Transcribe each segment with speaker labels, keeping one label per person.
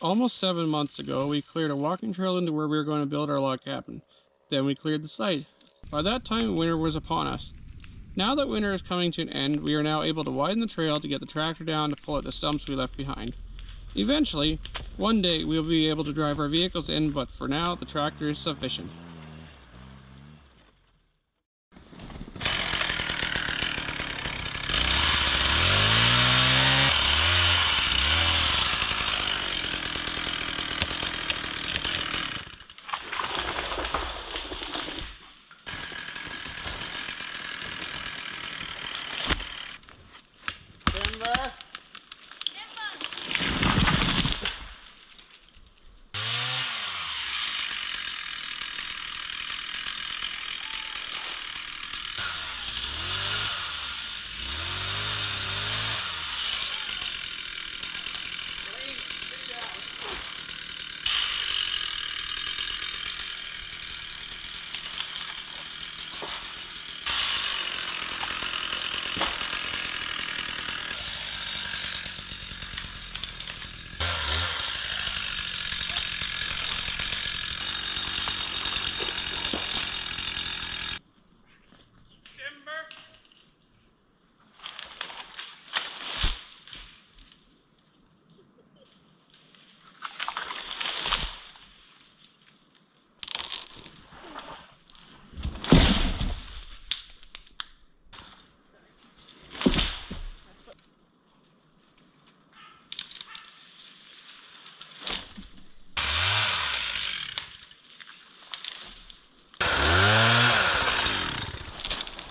Speaker 1: Almost 7 months ago, we cleared a walking trail into where we were going to build our log cabin. Then we cleared the site. By that time, winter was upon us. Now that winter is coming to an end, we are now able to widen the trail to get the tractor down to pull out the stumps we left behind. Eventually, one day, we will be able to drive our vehicles in, but for now, the tractor is sufficient.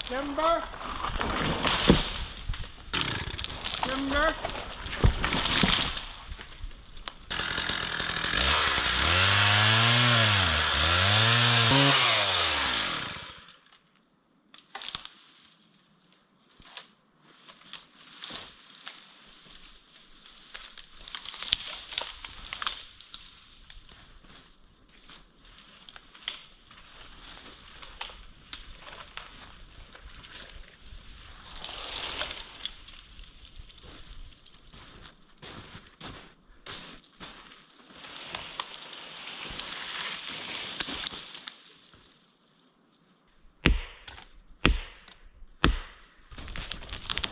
Speaker 1: Timber! Timber!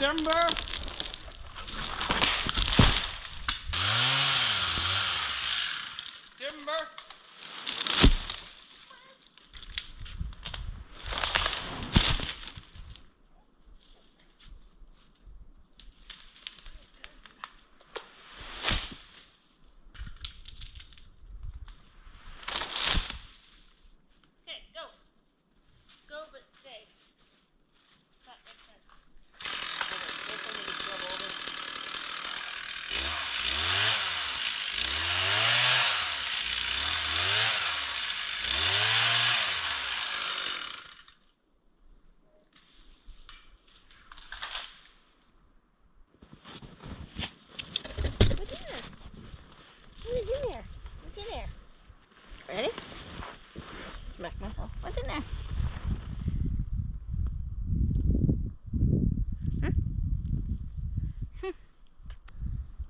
Speaker 1: Timber! Timber!
Speaker 2: Okay, go. Go, but stay. That makes sense. What's in there? What's in there? Ready? Smack myself. What's in there?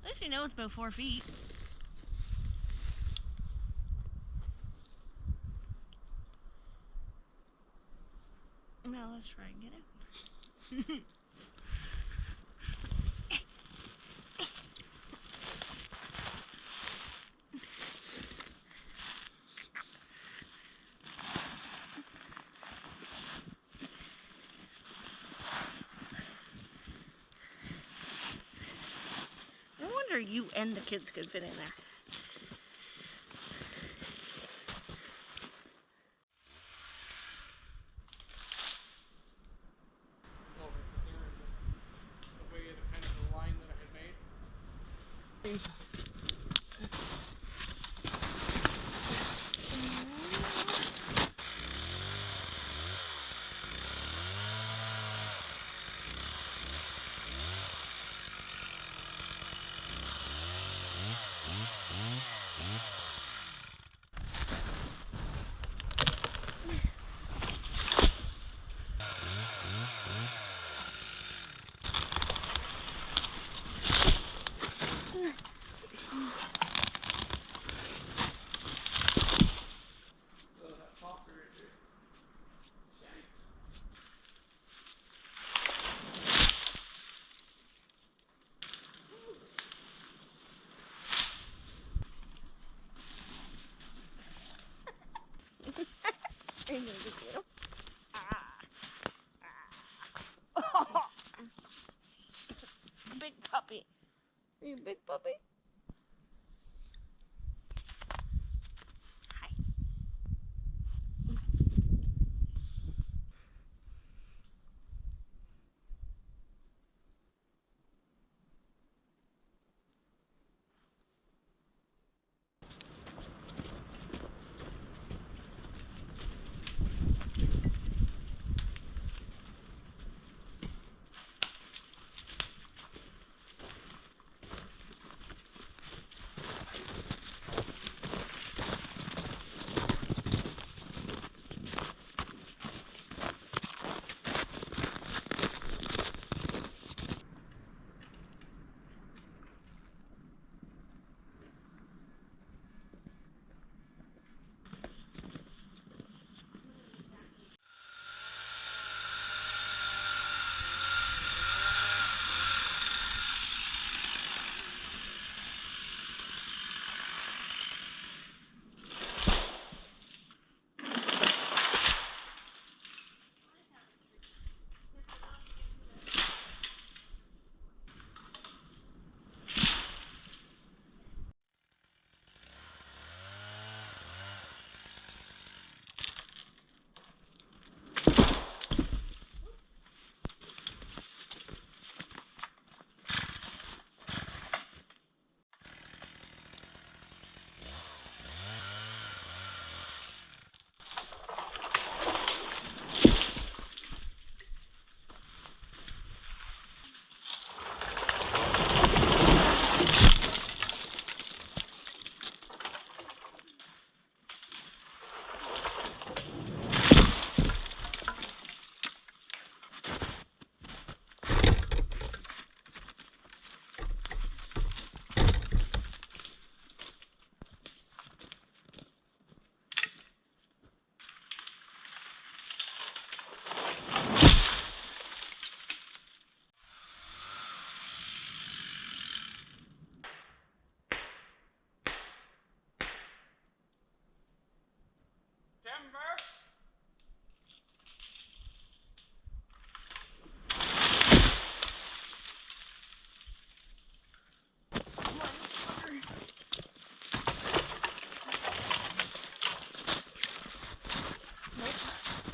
Speaker 2: At least we know it's about 4 feet. Now let's try and get it. No wonder you and the kids could fit in there.
Speaker 1: The way the kind of the line that I had made.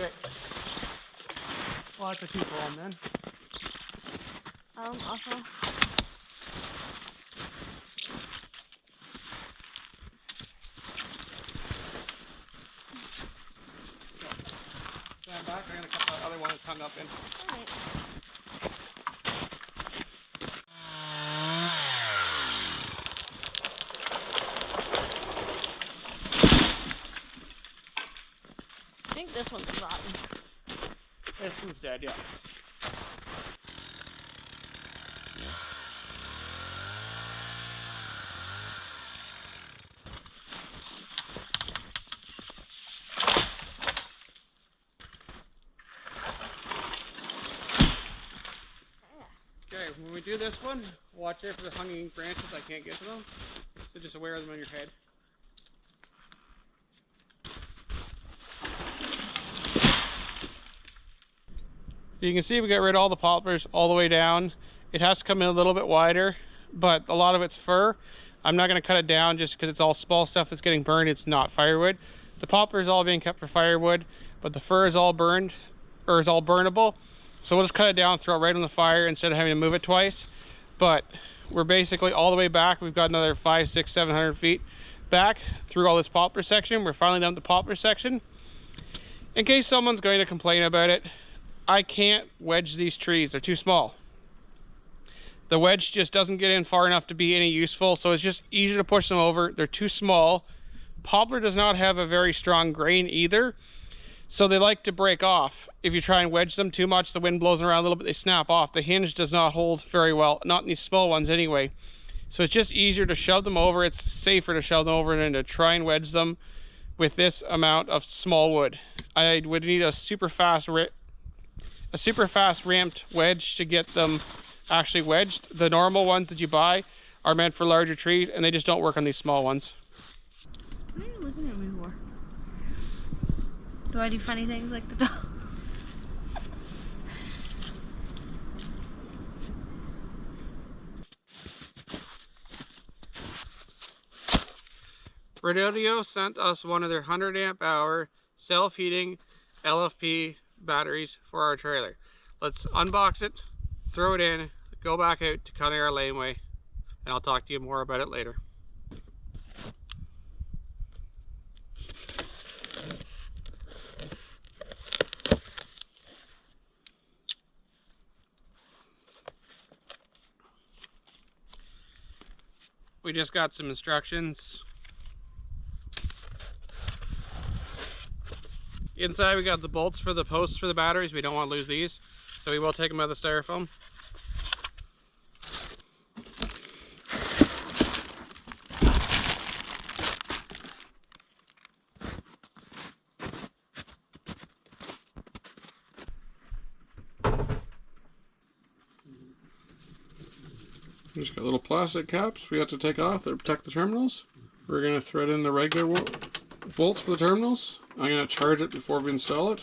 Speaker 1: Okay. Well, that's a keep on then.
Speaker 2: Also.
Speaker 1: Stand back. I'm gonna cut that other one that's hung up in.
Speaker 2: All right. I think this one's rotten.
Speaker 1: This one's dead, yeah. Okay, when we do this one, watch out for the hanging branches. I can't get to them, so just wear them on your head. You can see we got rid of all the poplars all the way down. It has to come in a little bit wider, but a lot of it's fir. I'm not going to cut it down just because it's all small stuff that's getting burned. It's not firewood. The poplar is all being kept for firewood, but the fir is all burned, or is all burnable. So we'll just cut it down, throw it right on the fire instead of having to move it twice. But we're basically all the way back. We've got another 500, 600, 700 feet back through all this poplar section. We're finally done with the poplar section. In case someone's going to complain about it, I can't wedge these trees. They're too small. The wedge just doesn't get in far enough to be any useful, so it's just easier to push them over. They're too small. Poplar does not have a very strong grain either, so they like to break off. If you try and wedge them too much, the wind blows them around a little bit, they snap off. The hinge does not hold very well, not in these small ones anyway. So it's just easier to shove them over. It's safer to shove them over than to try and wedge them with this amount of small wood. I would need a super fast ramped wedge to get them actually wedged. The normal ones that you buy are meant for larger trees, and they just don't work on these small ones.
Speaker 2: What are you looking at me for? Do I do funny things like the dog?
Speaker 1: Redodo sent us one of their 100 amp hour self-heating LFP batteries for our trailer. Let's unbox it, throw it in, go back out to cutting our laneway, and I'll talk to you more about it later. We just got some instructions. Inside we got the bolts for the posts for the batteries. We don't want to lose these, so we will take them out of the styrofoam. We just got little plastic caps we have to take off that protect the terminals. We're going to thread in the regular bolts for the terminals. I'm going to charge it before we install it.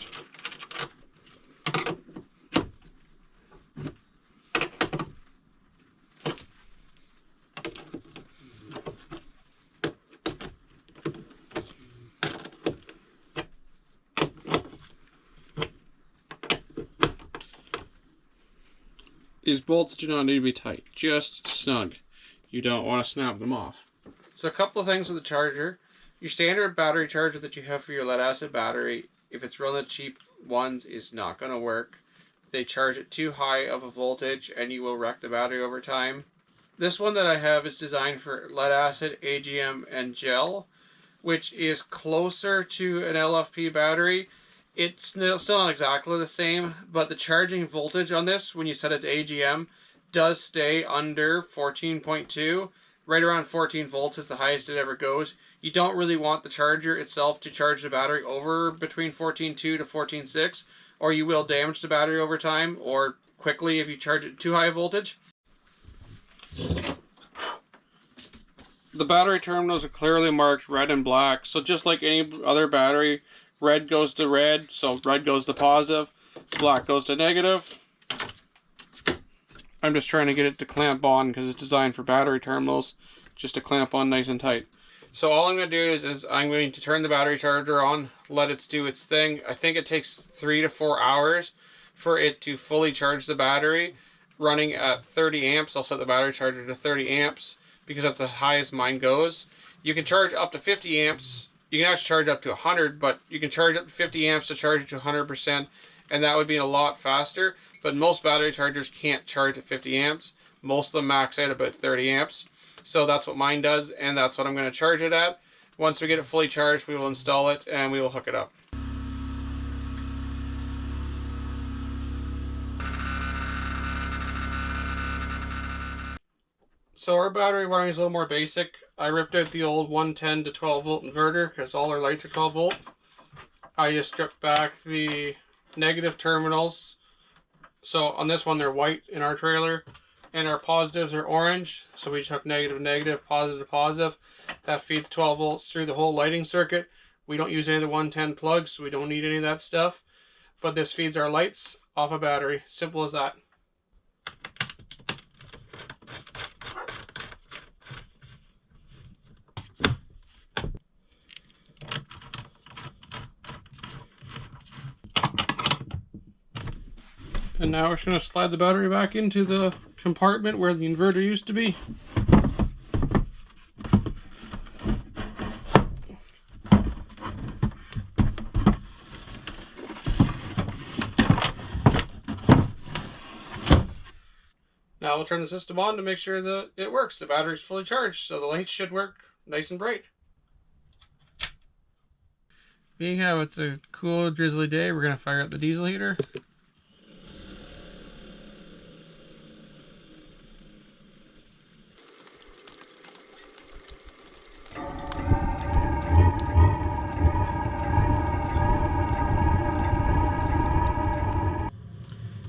Speaker 1: These bolts do not need to be tight, just snug. You don't want to snap them off. So a couple of things with the charger. Your standard battery charger that you have for your lead acid battery, if it's one of the cheap ones, is not going to work. They charge it too high of a voltage and you will wreck the battery over time. This one that I have is designed for lead acid, AGM, and gel, which is closer to an LFP battery. It's still not exactly the same, but the charging voltage on this, when you set it to AGM, does stay under 14.2. Right around 14 volts is the highest it ever goes. You don't really want the charger itself to charge the battery over between 14.2 to 14.6, or you will damage the battery over time, or quickly if you charge it too high voltage. The battery terminals are clearly marked red and black, so just like any other battery, red goes to red, so red goes to positive, black goes to negative. I'm just trying to get it to clamp on because it's designed for battery terminals, just to clamp on nice and tight. So all I'm going to do is I'm going to turn the battery charger on, let it do its thing. I think it takes 3 to 4 hours for it to fully charge the battery. Running at 30 amps, I'll set the battery charger to 30 amps because that's the highest mine goes. You can charge up to 50 amps. You can actually charge up to 100, but you can charge up to 50 amps to charge it to 100%, and that would be a lot faster. But most battery chargers can't charge at 50 amps. Most of them max out about 30 amps. So that's what mine does, and that's what I'm going to charge it at. Once we get it fully charged, we will install it and we will hook it up. So our battery wiring is a little more basic. I ripped out the old 110 to 12 volt inverter because all our lights are 12 volt. I just stripped back the negative terminals. So on this one they're white in our trailer, and our positives are orange. So we took negative, negative, positive, positive. That feeds 12 volts through the whole lighting circuit. We don't use any of the 110 plugs, so we don't need any of that stuff. But this feeds our lights off a battery. Simple as that. And now we're just going to slide the battery back into the compartment where the inverter used to be. Now we'll turn the system on to make sure that it works. The battery's fully charged, so the lights should work nice and bright. Being how it's a cool, drizzly day, we're going to fire up the diesel heater.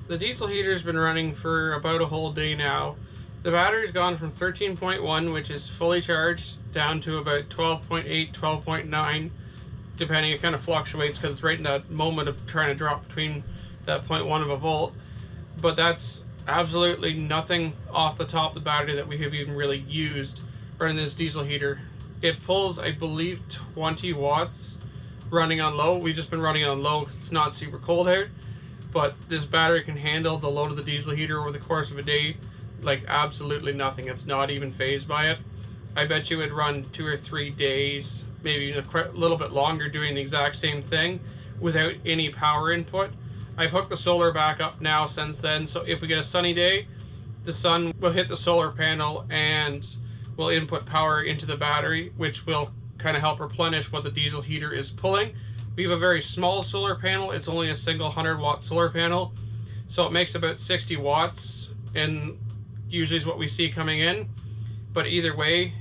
Speaker 1: The diesel heater's been running for about a whole day now. The battery's gone from 13.1, which is fully charged, down to about 12.8, 12.9, depending. It kind of fluctuates because it's right in that moment of trying to drop between that 0.1 of a volt. But that's absolutely nothing off the top of the battery that we have even really used running this diesel heater. It pulls, I believe, 20 watts running on low. We've just been running on low because it's not super cold out. But this battery can handle the load of the diesel heater over the course of a day like absolutely nothing. It's not even phased by it. I bet you it'd run 2 or 3 days, maybe a little bit longer, doing the exact same thing without any power input. I've hooked the solar back up now since then, so if we get a sunny day, the sun will hit the solar panel and will input power into the battery, which will kind of help replenish what the diesel heater is pulling. We have a very small solar panel. It's only a single 100-watt solar panel, so it makes about 60 watts, and usually is what we see coming in. But either way,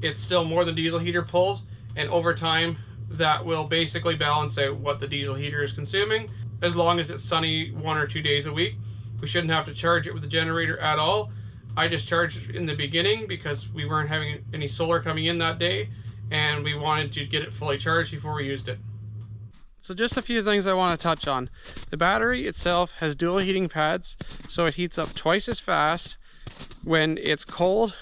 Speaker 1: it's still more than diesel heater pulls, and over time that will basically balance out what the diesel heater is consuming. As long as it's sunny 1 or 2 days a week, we shouldn't have to charge it with the generator at all. I just charged it in the beginning because we weren't having any solar coming in that day, and we wanted to get it fully charged before we used it. So just a few things I want to touch on. The battery itself has dual heating pads, so it heats up twice as fast. When it's cold,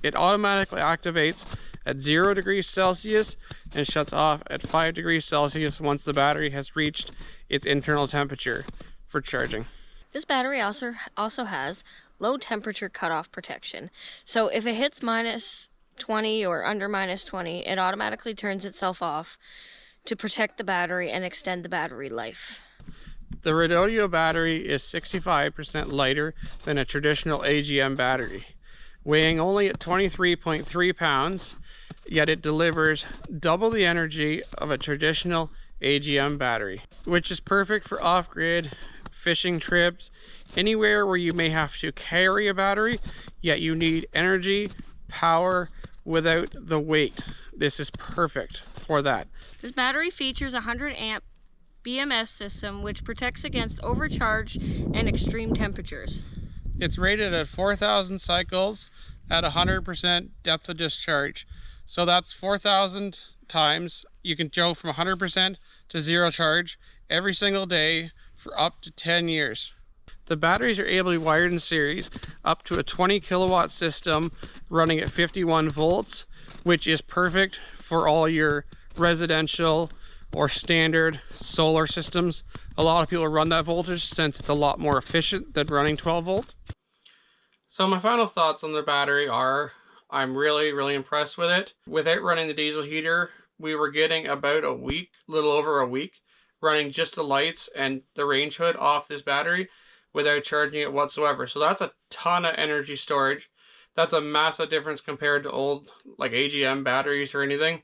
Speaker 1: it automatically activates at 0 degrees Celsius and shuts off at 5 degrees Celsius once the battery has reached its internal temperature for charging.
Speaker 2: This battery also has low temperature cutoff protection. So if it hits minus 20 or under minus 20, it automatically turns itself off to protect the battery and extend the battery life.
Speaker 1: The Redodo battery is 65% lighter than a traditional AGM battery, weighing only at 23.3 pounds, yet it delivers double the energy of a traditional AGM battery, which is perfect for off-grid, fishing trips, anywhere where you may have to carry a battery, yet you need energy, power, without the weight. This is perfect for that.
Speaker 2: This battery features a 100 amp BMS system which protects against overcharge and extreme temperatures.
Speaker 1: It's rated at 4,000 cycles at 100% depth of discharge. So that's 4,000 times. You can go from 100% to 0 charge every single day for up to 10 years. The batteries are able to be wired in series up to a 20 kilowatt system running at 51 volts, which is perfect for all your residential or standard solar systems. A lot of people run that voltage since it's a lot more efficient than running 12 volt. So my final thoughts on the battery are, I'm really impressed with it. Without running the diesel heater, we were getting about a week, little over a week, running just the lights and the range hood off this battery without charging it whatsoever. So that's a ton of energy storage. That's a massive difference compared to old like AGM batteries or anything.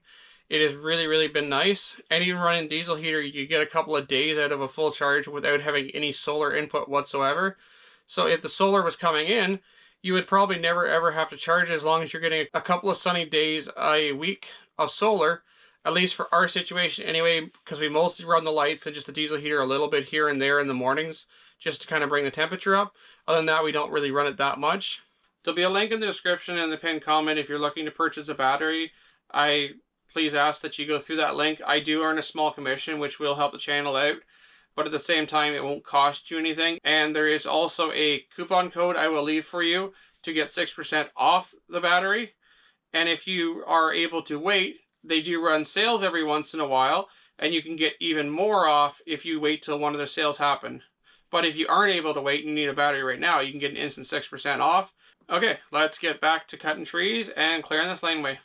Speaker 1: It has really been nice. And even running diesel heater, you get a couple of days out of a full charge without having any solar input whatsoever. So if the solar was coming in, you would probably never ever have to charge it as long as you're getting a couple of sunny days a week of solar, at least for our situation anyway, because we mostly run the lights and just the diesel heater a little bit here and there in the mornings just to kind of bring the temperature up. Other than that, we don't really run it that much. There'll be a link in the description and the pinned comment if you're looking to purchase a battery. I please ask that you go through that link. I do earn a small commission, which will help the channel out, but at the same time, it won't cost you anything. And there is also a coupon code I will leave for you to get 6% off the battery. And if you are able to wait, they do run sales every once in a while, and you can get even more off if you wait till one of the sales happen. But if you aren't able to wait and you need a battery right now, you can get an instant 6% off. Okay, let's get back to cutting trees and clearing this laneway.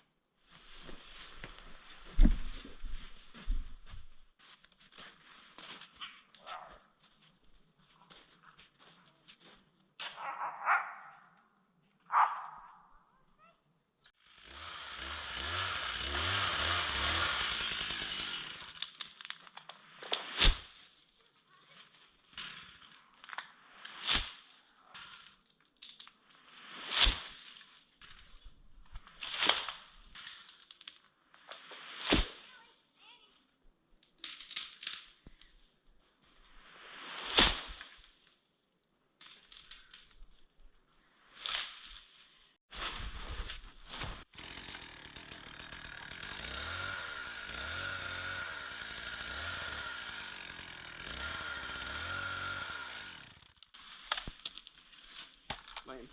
Speaker 1: Lame.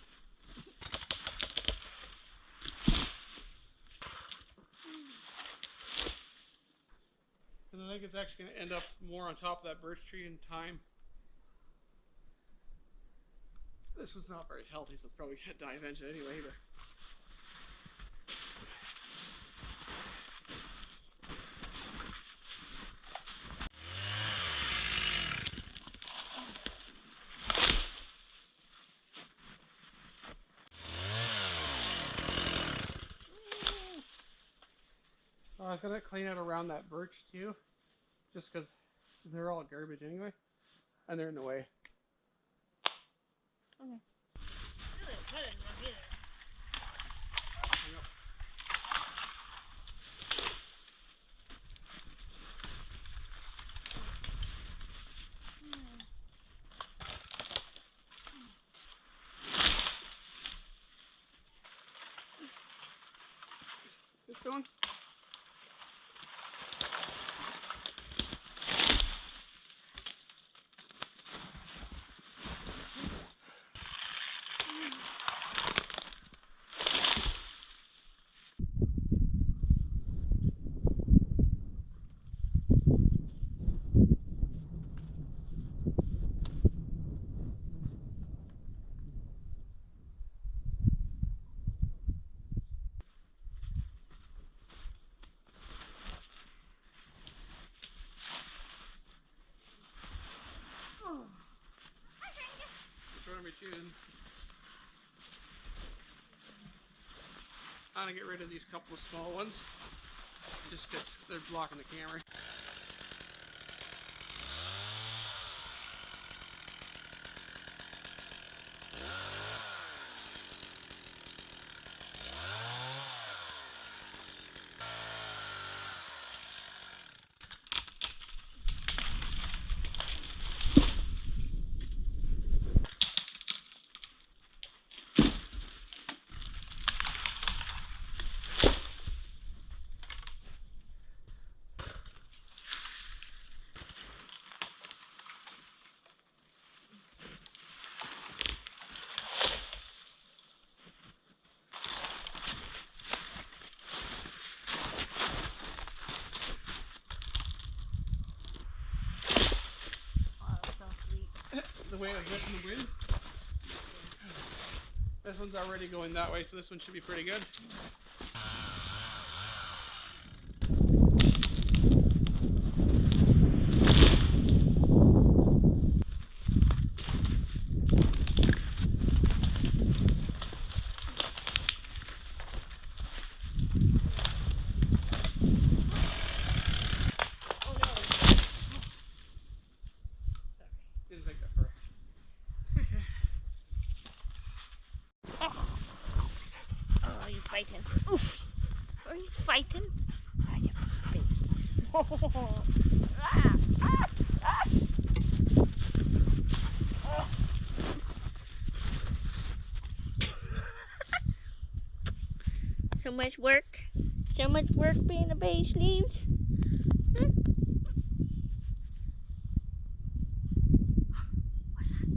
Speaker 1: And I think it's actually going to end up more on top of that birch tree in time. This one's not very healthy, so it's probably going to die eventually anyway. But I was going to clean out around that birch too, just because they're all garbage anyway, and they're in the way.
Speaker 2: Okay. That didn't look either.
Speaker 1: Yep. This going? I'm gonna get rid of these couple of small ones, just because they're blocking the camera. way of getting the wind. This one's already going that way, so this one should be pretty good.
Speaker 2: Fighting. Oof! Are you fighting? So much work. So much work being a bay sleeves. What's that? What's that?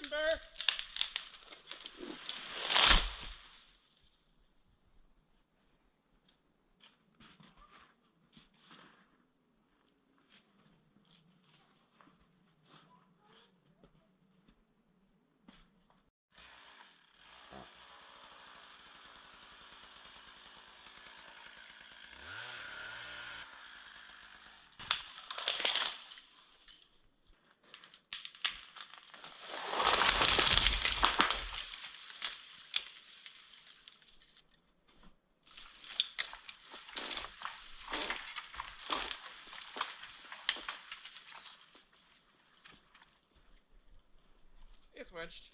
Speaker 1: Timber! It's wedged.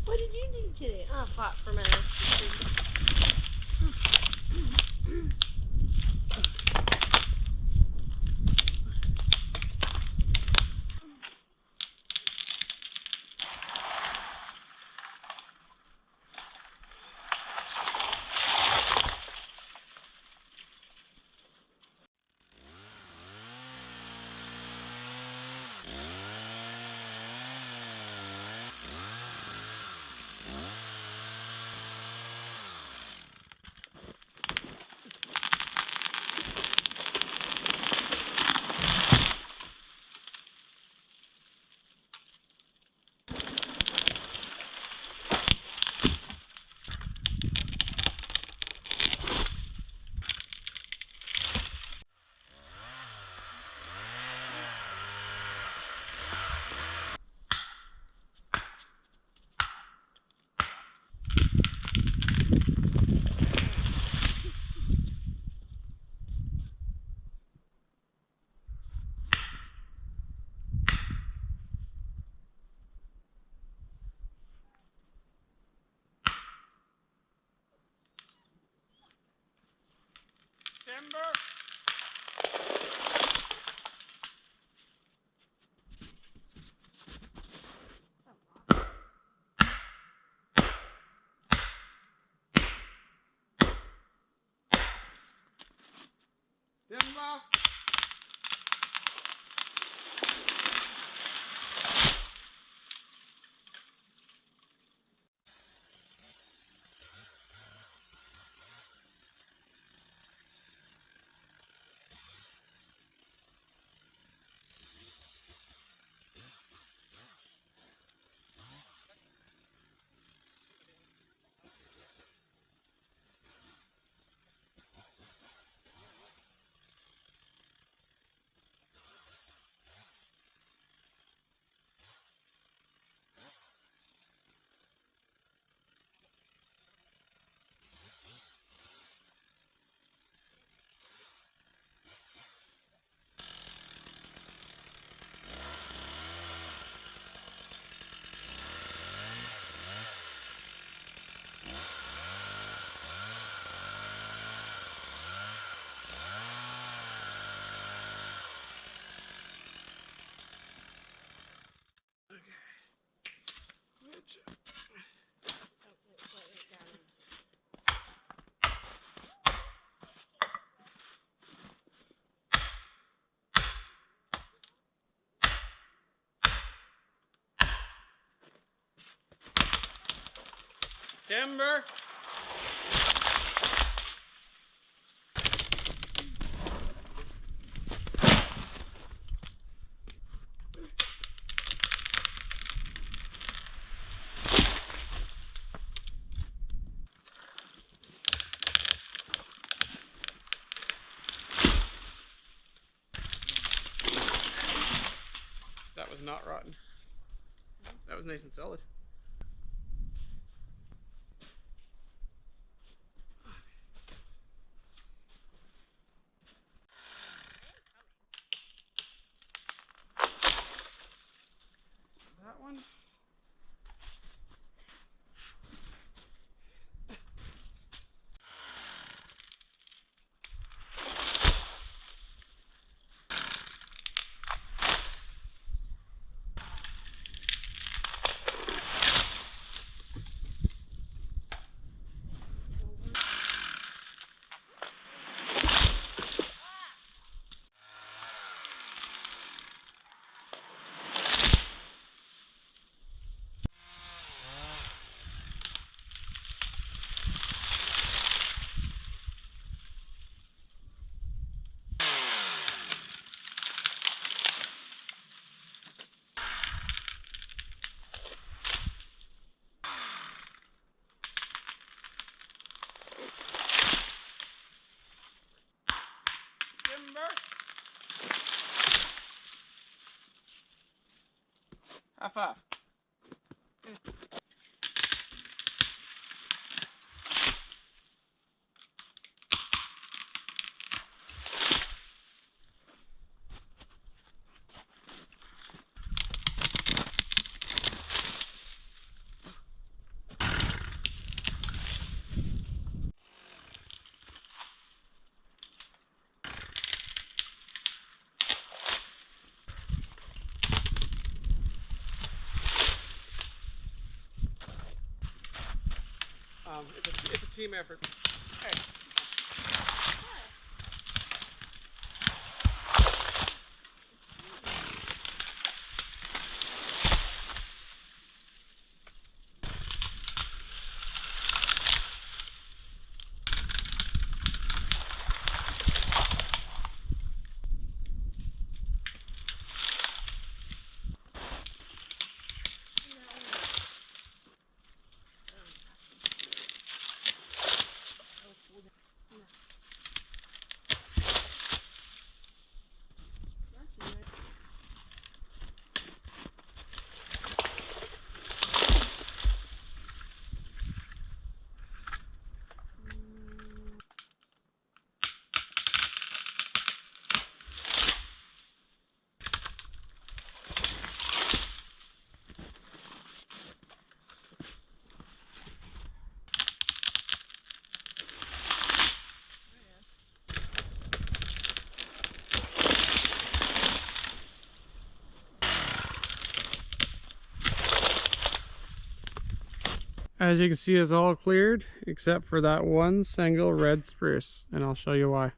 Speaker 2: What did you do today? Oh, I fought for my life.
Speaker 1: Timber. That was not rotten. That was nice and solid. That one. Timber. High five. It's a team effort. Hey. As you can see, it's all cleared except for that one single red spruce, and I'll show you why.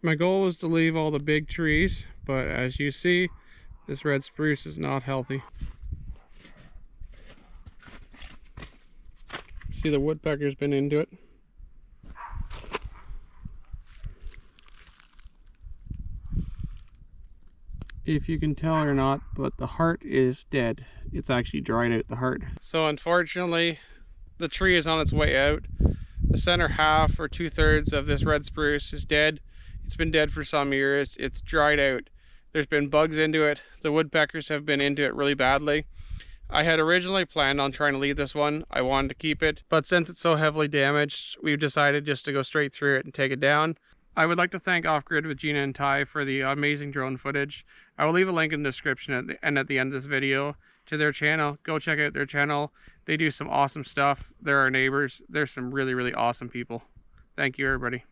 Speaker 1: My goal was to leave all the big trees, but as you see, this red spruce is not healthy. See, the woodpecker's been into it. If you can tell or not, but the heart is dead. It's actually dried out, the heart. So unfortunately, the tree is on its way out. The center half or 2/3 of this red spruce is dead. It's been dead for some years. It's dried out. There's been bugs into it. The woodpeckers have been into it really badly. I had originally planned on trying to leave this one. I wanted to keep it, but since it's so heavily damaged, we've decided just to go straight through it and take it down. I would like to thank Off-Grid with Gina and Ty for the amazing drone footage. I will leave a link in the description and at the end of this video to their channel. Go check out their channel. They do some awesome stuff. They're our neighbors. They're some really, really awesome people. Thank you, everybody.